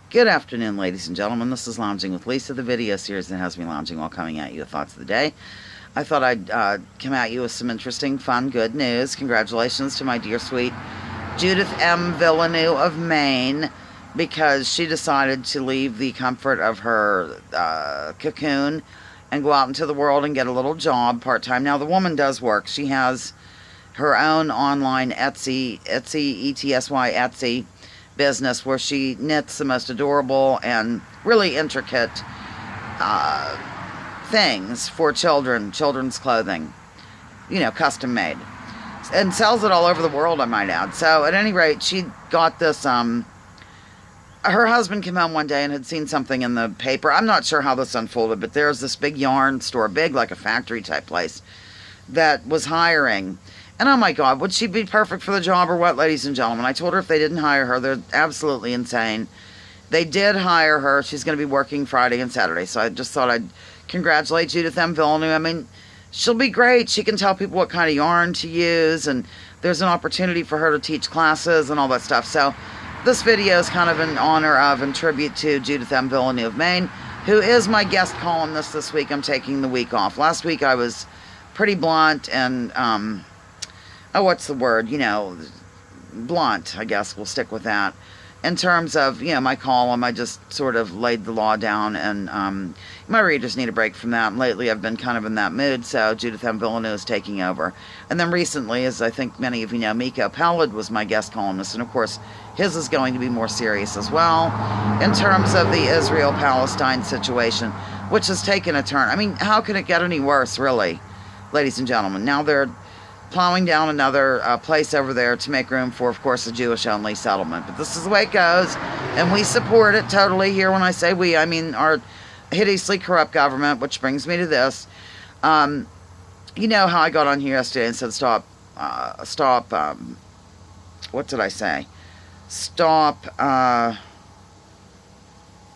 Good afternoon, ladies and gentlemen. This is Lounging with Lisa, the video series that has me lounging while coming at you with thoughts of the day. I thought I'd come at you with some interesting, fun, good news. Congratulations to my dear, sweet Judith M. Villeneuve of Maine, because she decided to leave the comfort of her cocoon and go out into the world and get a little job part-time. Now, the woman does work. She has her own online Etsy, E-T-S-Y, Etsy business where she knits the most adorable and really intricate things for children's clothing, custom made, and sells it all over the world, I might add. So at any rate, she got this, her husband came home one day and had seen something in the paper. I'm not sure how this unfolded, but there's this big yarn store, big like a factory type place, that was hiring. And oh my God, would she be perfect for the job or what, ladies and gentlemen? I told her if they didn't hire her, they're absolutely insane. They did hire her. She's going to be working Friday and Saturday. So I just thought I'd congratulate Judith M. Villeneuve. I mean, she'll be great. She can tell people what kind of yarn to use. And there's an opportunity for her to teach classes and all that stuff. So this video is kind of in honor of and tribute to Judith M. Villeneuve of Maine, who is my guest columnist this week. I'm taking the week off. Last week I was pretty blunt and... what's the word? Blunt, I guess. We'll stick with that. In terms of, my column, I just sort of laid the law down, and my readers need a break from that. And lately, I've been kind of in that mood, so Judith M. Villeneuve is taking over. And then recently, as I think many of you know, Miko Pallid was my guest columnist, and of course, his is going to be more serious as well, in terms of the Israel-Palestine situation, which has taken a turn. I mean, how can it get any worse, really, ladies and gentlemen? Now they're plowing down another place over there to make room for, of course, a Jewish-only settlement. But this is the way it goes, and we support it totally here. When I say we, I mean our hideously corrupt government, which brings me to this. You know how I got on here yesterday and said, stop, what did I say? Stop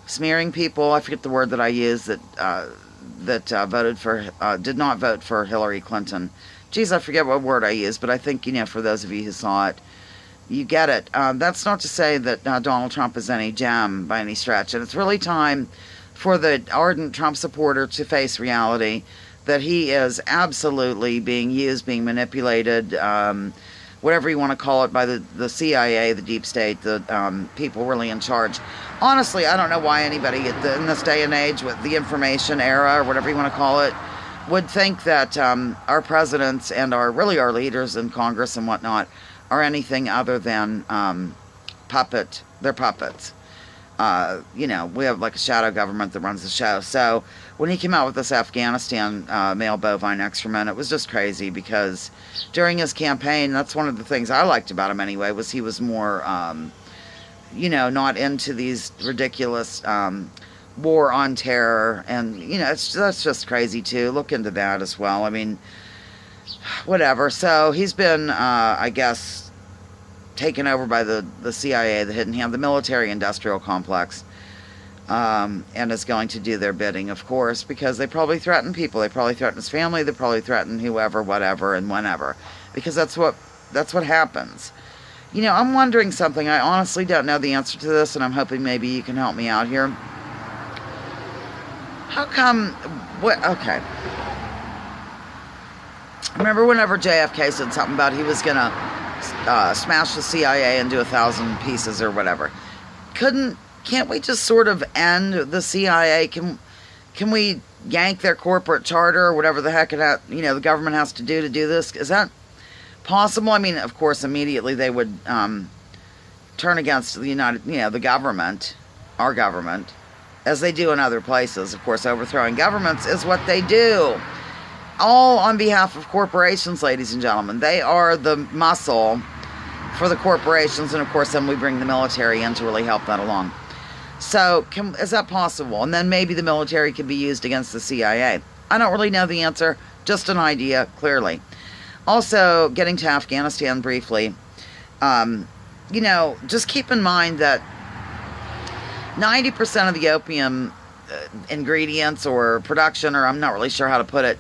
smearing people. I forget the word that I used, that did not vote for Hillary Clinton. Geez, I forget what word I used, but I think, for those of you who saw it, you get it. That's not to say that Donald Trump is any gem by any stretch. And it's really time for the ardent Trump supporter to face reality that he is absolutely being used, being manipulated, whatever you want to call it, by the CIA, the deep state, the people really in charge. Honestly, I don't know why anybody in this day and age with the information era, or whatever you want to call it, would think that our presidents and our leaders in Congress and whatnot are anything other than they're puppets. We have like a shadow government that runs the show. So when he came out with this Afghanistan male bovine excrement, it was just crazy, because during his campaign, that's one of the things I liked about him anyway, was he was more, not into these ridiculous war on terror, and that's just crazy too. Look into that as well. I mean, whatever. So he's been I guess taken over by the CIA, the hidden hand, the military industrial complex, and is going to do their bidding, of course, because they probably threaten people. They probably threaten his family. They probably threaten whoever, whatever, and whenever, because that's what happens. I'm wondering something. I honestly don't know the answer to this, and I'm hoping maybe you can help me out here. How come, okay. Remember whenever JFK said something about he was going to smash the CIA into 1,000 pieces or whatever? Can't we just sort of end the CIA? Can we yank their corporate charter or whatever the heck the government has to do this? Is that possible? I mean, of course, immediately they would turn against the government, our government, as they do in other places. Of course, overthrowing governments is what they do. All on behalf of corporations, ladies and gentlemen. They are the muscle for the corporations, and of course, then we bring the military in to really help that along. So, is that possible? And then maybe the military could be used against the CIA. I don't really know the answer, just an idea, clearly. Also, getting to Afghanistan briefly, just keep in mind that 90% of the opium ingredients or production, or I'm not really sure how to put it,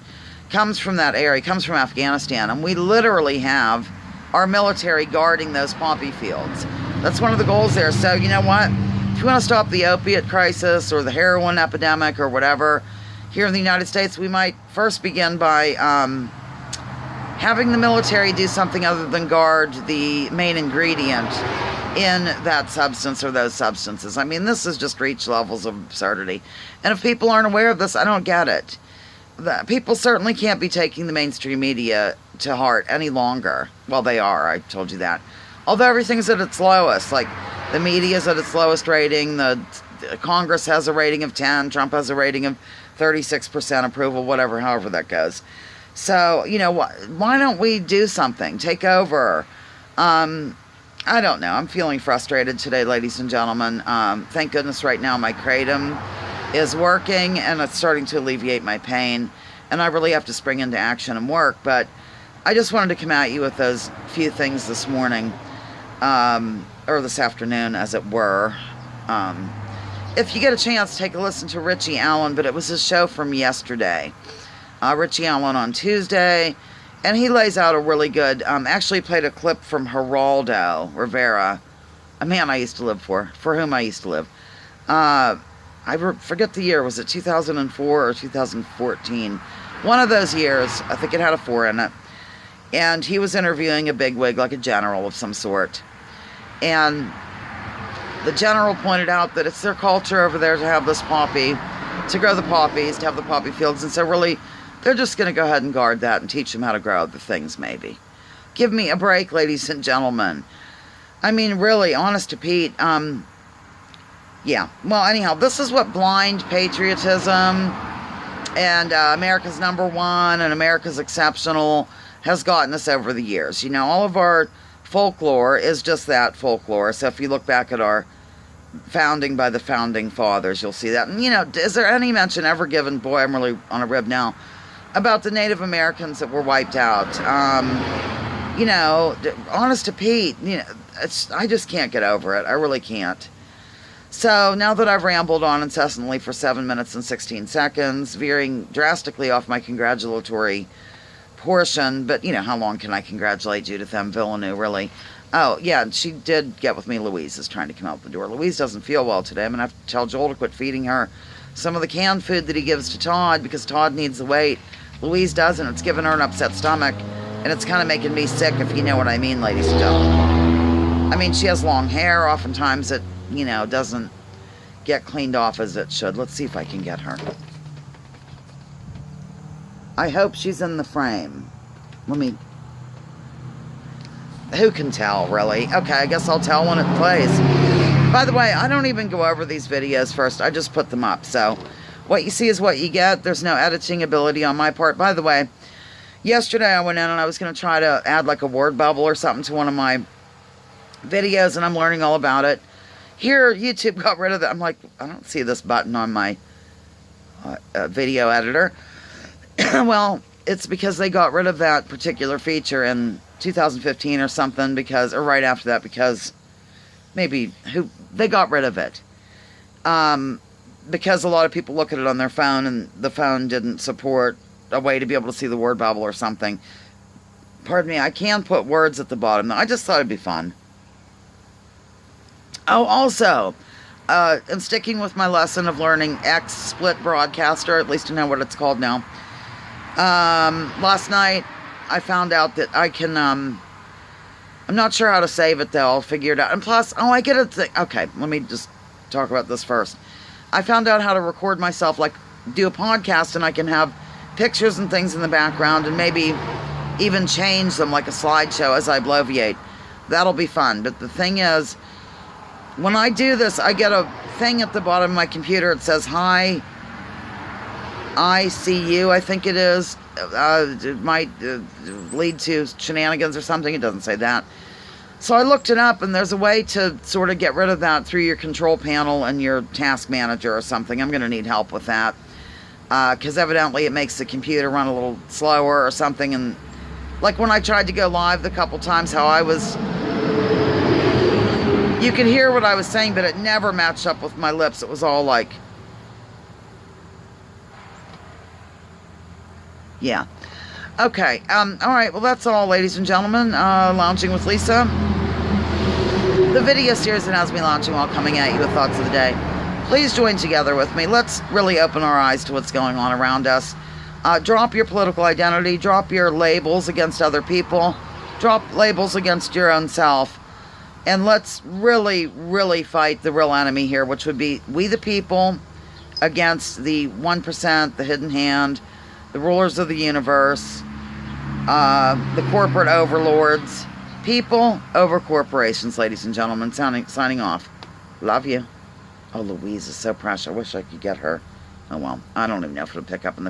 comes from that area, comes from Afghanistan. And we literally have our military guarding those poppy fields. That's one of the goals there. So you know what? you want to stop the opiate crisis or the heroin epidemic or whatever here in the United States, we might first begin by having the military do something other than guard the main ingredient in that substance or those substances. I mean, this has just reached levels of absurdity. And if people aren't aware of this, I don't get it. People certainly can't be taking the mainstream media to heart any longer. Well, they are, I told you that. Although everything's at its lowest. Like, the media's at its lowest rating, the Congress has a rating of 10, Trump has a rating of 36% approval, whatever, however that goes. So, you know, why don't we do something? Take over. I don't know. I'm feeling frustrated today, ladies and gentlemen. Thank goodness right now my kratom is working and it's starting to alleviate my pain. And I really have to spring into action and work. But I just wanted to come at you with those few things this morning. Or this afternoon, as it were. If you get a chance, take a listen to Richie Allen. But it was his show from yesterday. Richie Allen on Tuesday. And he lays out a really good, actually played a clip from Geraldo Rivera, a man I used to live for whom I used to live. I forget the year, was it 2004 or 2014? One of those years, I think it had a 4 in it. And he was interviewing a bigwig, like a general of some sort. And the general pointed out that it's their culture over there to have this poppy, to grow the poppies, to have the poppy fields. And so really, they're just going to go ahead and guard that and teach them how to grow other things, maybe. Give me a break, ladies and gentlemen. I mean, really, honest to Pete, yeah. Well, anyhow, this is what blind patriotism and America's number one and America's exceptional has gotten us over the years. You know, all of our folklore is just that, folklore. So if you look back at our founding by the founding fathers, you'll see that. And, you know, is there any mention ever given, boy, I'm really on a rib now, about the Native Americans that were wiped out? You know, honest to Pete, you know, I just can't get over it. I really can't. So now that I've rambled on incessantly for 7 minutes and 16 seconds, veering drastically off my congratulatory portion, but you know, how long can I congratulate Judith M. Villeneuve, really? Oh, yeah, she did get with me. Louise is trying to come out the door. Louise doesn't feel well today. I'm going to have to tell Joel to quit feeding her some of the canned food that he gives to Todd because Todd needs the weight. Louise doesn't. It's giving her an upset stomach, and it's kind of making me sick, if you know what I mean, ladies and gentlemen. I mean, she has long hair. Oftentimes it, you know, doesn't get cleaned off as it should. Let's see if I can get her. I hope she's in the frame. Let me... Who can tell, really? Okay, I guess I'll tell when it plays. By the way, I don't even go over these videos first. I just put them up. So, what you see is what you get. There's no editing ability on my part. By the way, yesterday I went in and I was going to try to add like a word bubble or something to one of my videos, and I'm learning all about it. Here, YouTube got rid of it. I'm like, I don't see this button on my video editor. Well, it's because they got rid of that particular feature in 2015 or something, because, or right after that, because maybe they got rid of it. Because a lot of people look at it on their phone and the phone didn't support a way to be able to see the word bubble or something. Pardon me, I can put words at the bottom. I just thought it'd be fun. Oh, also, in sticking with my lesson of learning XSplit Broadcaster, at least I know what it's called now. Last night, I found out that I can, I'm not sure how to save it though, I'll figure it out. And plus, oh, I get a thing. Okay, let me just talk about this first. I found out how to record myself, like, do a podcast, and I can have pictures and things in the background, and maybe even change them like a slideshow as I bloviate. That'll be fun. But the thing is, when I do this, I get a thing at the bottom of my computer. It says, hi, I see you, I think it is. It might lead to shenanigans or something. It doesn't say that. So I looked it up, and there's a way to sort of get rid of that through your control panel and your task manager or something. I'm going to need help with that. Because evidently it makes the computer run a little slower or something. And like when I tried to go live the couple times, how I was... You could hear what I was saying, but it never matched up with my lips. It was all like... Yeah. Okay. All right. Well, that's all, ladies and gentlemen. Lounging with Lisa. the video series that has me launching while coming at you with thoughts of the day. Please join together with me. Let's really open our eyes to what's going on around us. Drop your political identity. Drop your labels against other people. Drop labels against your own self. And let's really, really fight the real enemy here, which would be we the people against the 1%, the hidden hand, the rulers of the universe, the corporate overlords. People over corporations, ladies and gentlemen. Signing off. Love you. Oh, Louise is so precious. I wish I could get her. Oh, well. I don't even know if it'll pick up in the